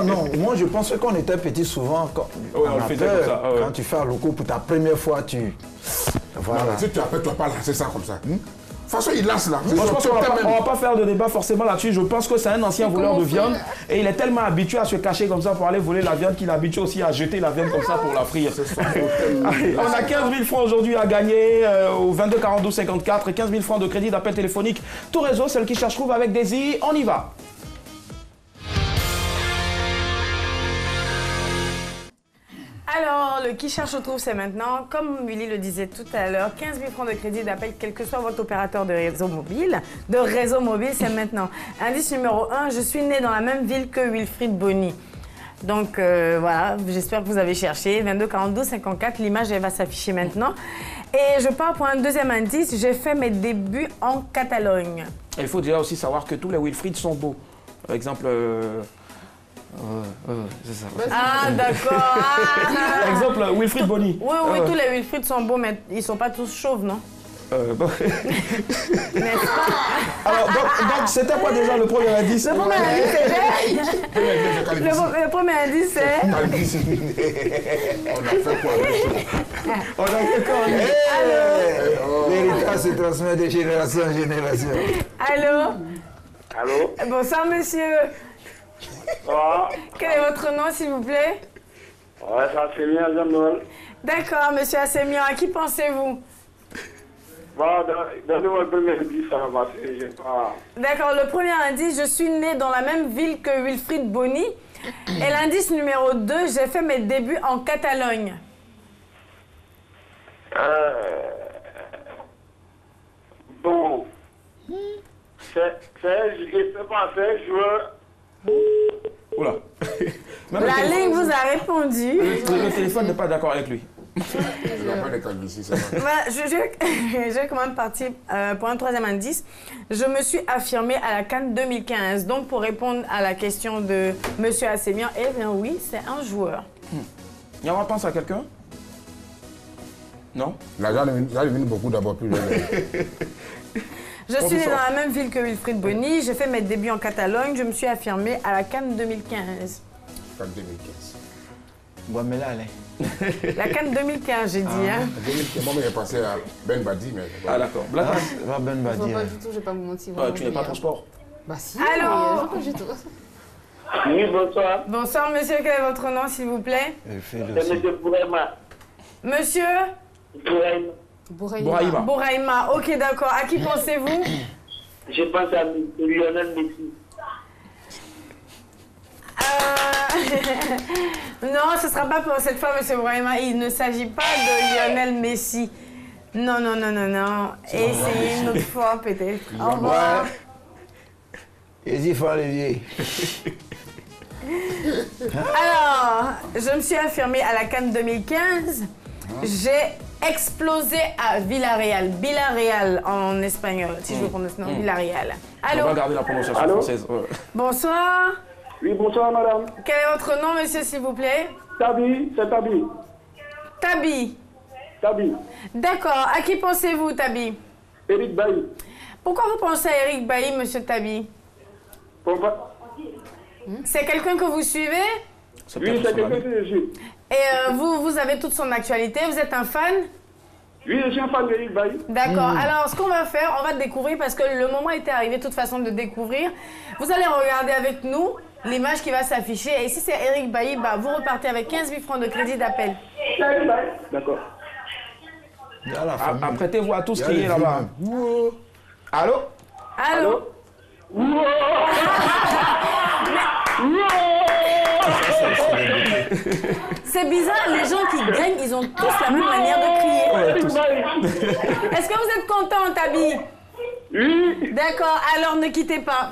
Non. Moi, je pense que quand on était petit, souvent, quand, on le faisait comme ça. Quand tu fais un loco pour ta première fois, tu... Voilà. Non, si tu appelles, tu vas pas lancer ça comme ça. De toute façon, il lance là. Moi, je pense qu'on ne va pas faire de débat forcément là-dessus. Je pense que c'est un ancien voleur de viande et il est tellement habitué à se cacher comme ça pour aller voler la viande qu'il est habitué aussi à jeter la viande comme ça pour la frire. On a 15 000 francs aujourd'hui à gagner au 22 42 54. 15 000 francs de crédit d'appel téléphonique. Tout réseau, celle qui cherche trouve avec Daisy. On y va. Alors, le qui cherche trouve, c'est maintenant, comme Willy le disait tout à l'heure, 15 000 francs de crédit d'appel, quel que soit votre opérateur de réseau mobile. C'est maintenant. Indice numéro 1, je suis né dans la même ville que Wilfried Bony. Donc, voilà, j'espère que vous avez cherché. 22 42 54, l'image, elle va s'afficher maintenant. Et je pars pour un deuxième indice, j'ai fait mes débuts en Catalogne. Il faut déjà aussi savoir que tous les Wilfried sont beaux. Par exemple... c'est ça. Ah, d'accord. Par exemple, Wilfried Bony. Oui, tous les Wilfried sont beaux, mais ils ne sont pas tous chauves, non? N'est-ce pas? Alors, donc c'était quoi déjà le premier indice? Le premier indice, c'est... On a fait quoi? On a fait quoi? L'héritage se transmet de génération en génération. Allô? Allô? Bonsoir, monsieur. Quel est votre nom, s'il vous plaît? Ouais, c'est Assémian Jean-Noël. D'accord, monsieur Assémian, à qui pensez-vous? Bon, donnez-moi le premier indice, ça va passer, j'ai pas... D'accord, le premier indice, je suis né dans la même ville que Wilfried Bony. Et l'indice numéro 2, j'ai fait mes débuts en Catalogne. Bon. C'est pas fait, joueur... Oula. La ligne vous a répondu. Le téléphone n'est pas d'accord avec lui. Je vais quand même partir pour un troisième indice. Je me suis affirmée à la CAN 2015. Donc, pour répondre à la question de monsieur Assémian, eh bien oui, c'est un joueur. Yawa pense à quelqu'un? Non? Là, j'en ai vu beaucoup d'abord plus. Je suis née dans la même ville que Wilfried Bony. J'ai fait mes débuts en Catalogne. Je me suis affirmée à la CAN 2015. CAN 2015. Guamela, allez. La CAN 2015, j'ai dit. Hein. 2015, moi, j'ai passé à Ben Badi, mais... Ah, d'accord. Ben Badi. Je vois pas du tout, je vais pas vous mentir. Tu n'es pas transport? Bah si. Allô? Pas du tout. Oui, bonsoir. Bonsoir, monsieur. Quel est votre nom, s'il vous plaît? C'est monsieur Bouraïma. Monsieur? Bouraïma. Bouraïma. Ok, d'accord. À qui pensez-vous? Je pense à Lionel Messi. Non, ce ne sera pas pour cette fois, monsieur Bouraïma. Il ne s'agit pas de Lionel Messi. Non. Essayez une autre fois, peut-être. Au revoir. Il faut aller. Alors, je me suis affirmée à la CAN 2015. J'ai explosé à Villarreal. Villarreal en espagnol, si je veux prononcer. Non, Villarreal. Allô? On va garder la prononciation française. Bonsoir. Oui, bonsoir, madame. Quel est votre nom, monsieur, s'il vous plaît? Tabi, c'est Tabi. Tabi. Tabi. D'accord. À qui pensez-vous, Tabi? Eric Bailly. Pourquoi vous pensez à Eric Bailly, monsieur Tabi? Pourquoi? C'est quelqu'un que vous suivez? Oui, c'est quelqu'un que je suis. Et vous avez toute son actualité, vous êtes un fan? Oui, je suis un fan d'Eric Bailly. D'accord. Alors, ce qu'on va faire, on va découvrir, parce que le moment était arrivé, de toute façon, de découvrir. Vous allez regarder avec nous l'image qui va s'afficher. Et si c'est Eric Bailly, bah, vous repartez avec 15 000 francs de crédit d'appel. D'accord. Apprêtez-vous à tous crier là-bas. Allô? Allô? C'est bizarre, les gens qui gagnent, ils ont tous la même manière de crier. Est-ce que vous êtes content, Tabi? Oui. D'accord, alors ne quittez pas.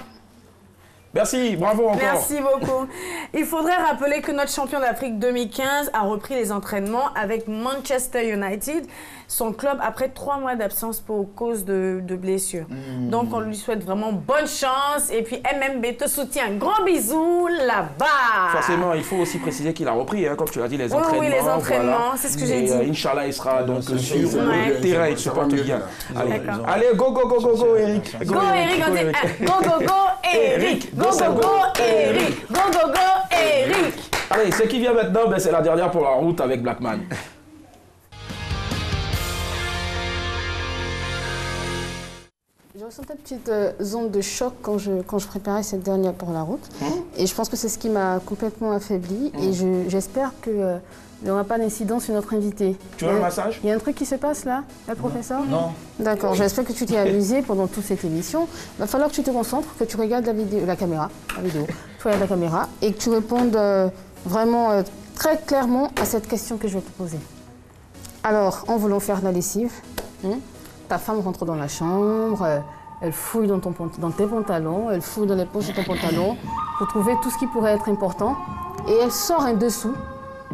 Merci, bravo encore. Merci beaucoup. Il faudrait rappeler que notre champion d'Afrique 2015 a repris les entraînements avec Manchester United, son club, après 3 mois d'absence pour cause de blessures. Donc, on lui souhaite vraiment bonne chance. Et puis, MMB te soutient. Gros bisous là-bas. Forcément, il faut aussi préciser qu'il a repris, hein, comme tu l'as dit, les entraînements. Oui, les entraînements, voilà. C'est ce que j'ai dit. Inch'Allah, il sera donc sur le terrain, il se porte bien. Allez, go, Eric. Go, Eric, on dit go, Eric. Go, go, go, Eric. Go, go, go, Eric. Allez, ce qui vient maintenant, ben, c'est la dernière pour la route avec Blackman. Je ressentais une petite zone de choc quand je préparais cette dernière pour la route. Et je pense que c'est ce qui m'a complètement affaibli. Et j'espère qu'il n'y aura pas d'incident sur notre invité. Tu veux un massage? Il y a un truc qui se passe là, professeur? Non. D'accord, j'espère que tu t'es amusé pendant toute cette émission. Il va falloir que tu te concentres, que tu regardes la caméra, tu regardes la caméra et que tu répondes vraiment très clairement à cette question que je vais te poser. Alors, en voulant faire de la lessive, ta femme rentre dans la chambre, elle fouille dans tes pantalons, elle fouille dans les poches de ton pantalon pour trouver tout ce qui pourrait être important. Et elle sort un dessous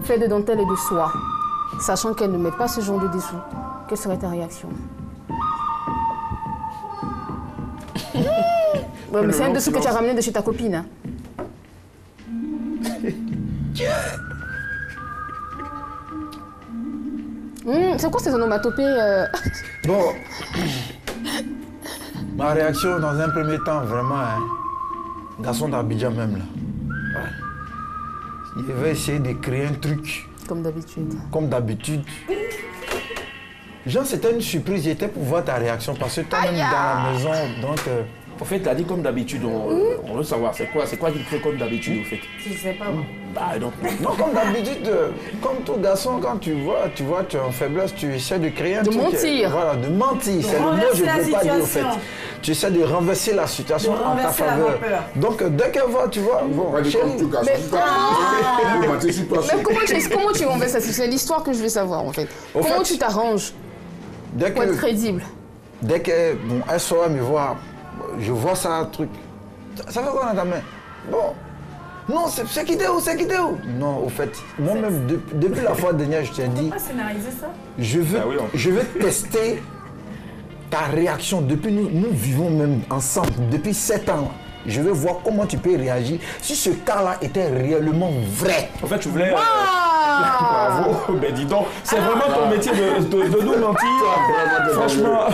fait de dentelle et de soie, sachant qu'elle ne met pas ce genre de dessous. Quelle serait ta réaction? Ouais, mais c'est un dessous que tu as ramené de chez ta copine. Hein. C'est quoi ces onomatopées Bon, ma réaction dans un premier temps, vraiment, garçon d'Abidjan même là. Ouais. Il va essayer de créer un truc. Comme d'habitude. Comme d'habitude. Jean, c'était une surprise, j'étais pour voir ta réaction parce que toi-même dans la maison, donc... En fait, tu as dit comme d'habitude, on veut savoir, c'est quoi qui fait comme d'habitude au fait? Je sais pas moi. Bah donc... Non, comme d'habitude, comme tout garçon, quand tu vois, tu es en faiblesse, tu essaies de créer un truc... De mentir. Voilà, de mentir, c'est le mot que je ne peux pas dire au fait. Tu essaies de renverser la situation en ta faveur. Donc, dès qu'elle voit, tu vois, bon, chérie... Mais comment tu renverses la situation? C'est l'histoire que je veux savoir en fait. Comment tu t'arranges pour être crédible? Dès qu'elle sort me voir, je vois ça, un truc. Ça fait quoi dans ta main? Bon. Non, c'est quitté où? Non, au fait, moi-même, depuis la fois dernière, je t'ai dit... Pourquoi scénariser ça? Je veux tester ta réaction. Depuis nous vivons même ensemble, depuis 7 ans. Je veux voir comment tu peux réagir si ce cas-là était réellement vrai. En fait, tu voulais... Bravo, ben dis donc, c'est vraiment ton métier de nous mentir. Franchement,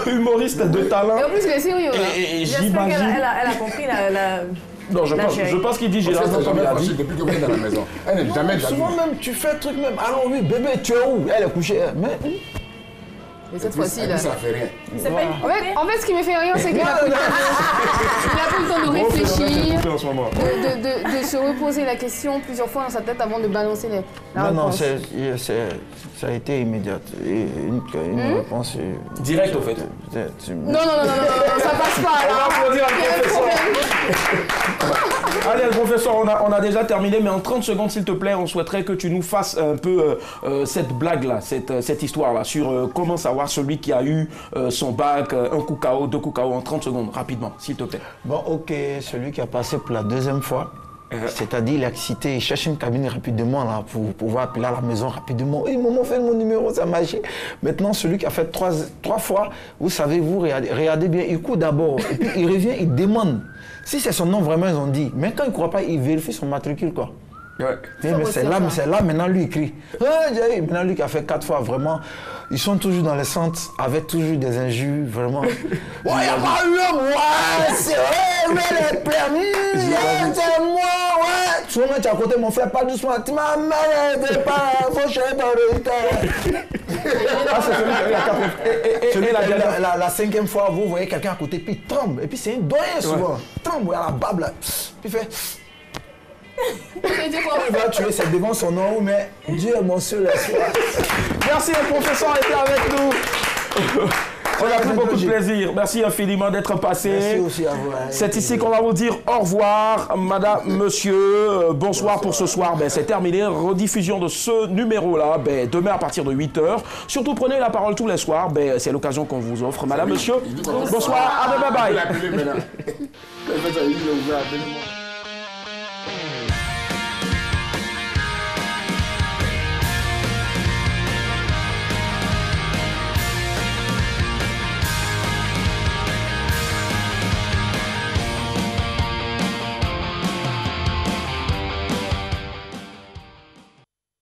humoriste de talent. Et en plus, il est sérieux. Et j'espère qu'elle a compris la... Non, je pense qu'il dit, j'ai la depuis que vous êtes dans la maison. Elle n'est jamais souvent même, tu fais un truc même. Alors oui, bébé, tu es où? Elle est couchée. Mais cette fois-ci, là... Ça fait rien. En fait, ce qui me fait rire, c'est qu'il a pris le temps de réfléchir, de se reposer la question plusieurs fois dans sa tête avant de balancer la réponse. Non, ça a été immédiat. Une réponse... Direct, au fait. Non, ça passe pas. On va applaudir le professeur. Allez, le professeur, on a déjà terminé, mais en 30 secondes, s'il te plaît, on souhaiterait que tu nous fasses un peu cette blague-là, cette histoire-là, sur comment savoir celui qui a eu son bac, un coup KO, 2 coups KO en 30 secondes, rapidement, s'il te plaît. Bon, ok, celui qui a passé pour la deuxième fois, c'est-à-dire il a excité, il cherche une cabine rapidement là, pour pouvoir appeler à la maison rapidement. Et maman fait mon numéro, ça marche. Maintenant, celui qui a fait 3 fois, vous savez, vous regardez bien, il court d'abord, et puis il revient, il demande. Si c'est son nom, vraiment, ils ont dit. Mais quand il ne croit pas, il vérifie son matricule, quoi. Ouais. Mais c'est là, maintenant, lui, il crie. Maintenant, lui qui a fait 4 fois, vraiment, ils sont toujours dans les centres, avec toujours des injures, vraiment. Ouais, il n'y a pas eu un mois, c'est vrai, mais les permis, c'est moi, ouais. Souvent, tu as côté mon frère, pas doucement, tu m'as mal, pas, faut chercher par le résultat. Ah, c'est celui qui a eu la 5e fois, vous voyez quelqu'un à côté, puis il tremble, et puis c'est un doyen souvent. Il tremble, à la bable, là. Puis il fait... Il va tuer, c'est devant son nom, mais Dieu est mon seul espoir. Merci, le professeur était avec nous. On a pris beaucoup de plaisir. Merci infiniment d'être passé. Merci aussi à vous. C'est ici qu'on va vous dire au revoir, madame, monsieur. Bonsoir pour ce soir. Ben, c'est terminé. Rediffusion de ce numéro-là demain à partir de 8h. Surtout, prenez la parole tous les soirs. C'est l'occasion qu'on vous offre. Madame, monsieur, bonsoir. À demain, bye.